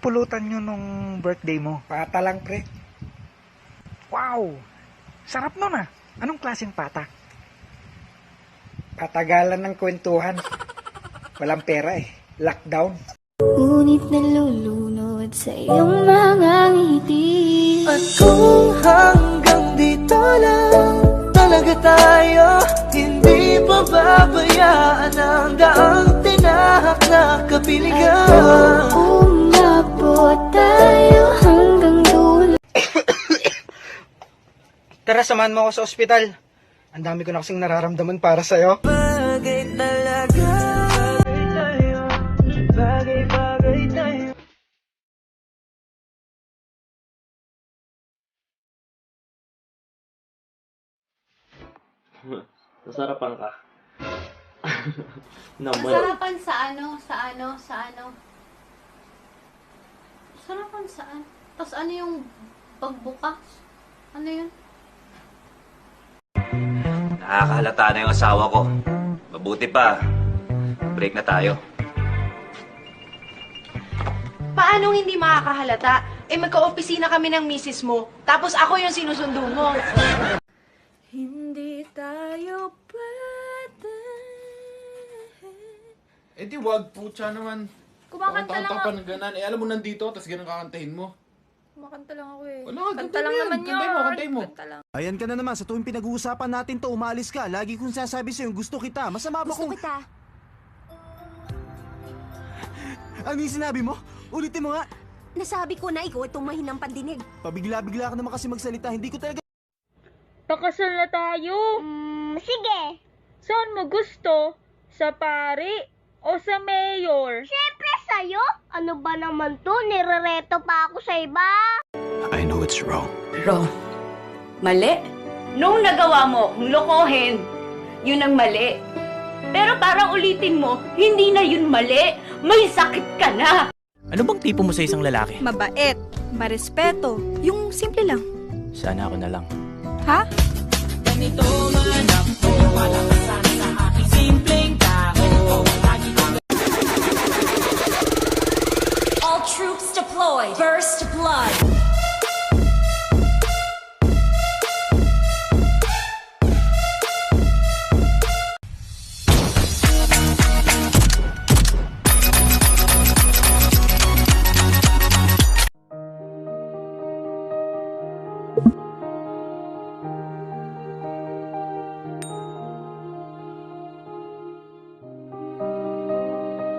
napulutan nyo nung birthday mo? Pata lang, pre. Wow! Sarap nun ah. Anong klaseng pata? Patagalan ng kwentuhan. Walang pera eh. Lockdown. Ngunit nalulunod sa iyong mga ngiti. At kung hanggang dito lang talaga tayo, hindi pa babayaan ang daang tinahak na kapiligan. Umabot tayo hanggang dulo. Tara, samahan mo ako sa ospital. Ang dami ko na kasing nararamdaman para sa'yo. Bagay talaga. Bagay tayo. Nasarapan ka. Naman. Sarapan sa ano? Sarapan saan? Tapos ano yung pagbukas? Ano yun? Nakakahalata na yung asawa ko. Mabuti pa, break na tayo. Paano hindi makakahalata? Eh magka-opisina kami ng misis mo, tapos ako yung sinusundo mo. Hindi tayo pwede. Eh di wag, putya naman. Kumakanta lang pa ng ganan. Eh alam mo nandito, tapos ganun kakantahin mo. Kumakanta lang ako eh. Wala, Kanta lang naman yun. Kantay mo. Kanta lang. Ayan ka na naman, sa tuwing pinag-uusapan natin to, umalis ka. Lagi kong sasabi sa'yo, gusto kita. Masama ba Gusto kung... kita. Ano yung sinabi mo? Ulitin mo nga. Nasabi ko na ikaw itong mahinang pandinig. Pabigla-bigla ka naman kasi magsalita. Hindi ko talaga... Pakasal na tayo. Sige. Saan mo gusto? Sa pari o sa mayor? Siyempre sa'yo. Ano ba naman to? Nirereto pa ako sa iba. I know it's wrong. Wrong. Mali. Nung nagawa mo, lokohin, yun ang mali. Pero parang ulitin mo, hindi na yun mali. May sakit ka na. Ano bang tipo mo sa isang lalaki? Mabait, marespeto, yung simple lang. Sana ako na lang. Ha? Ganito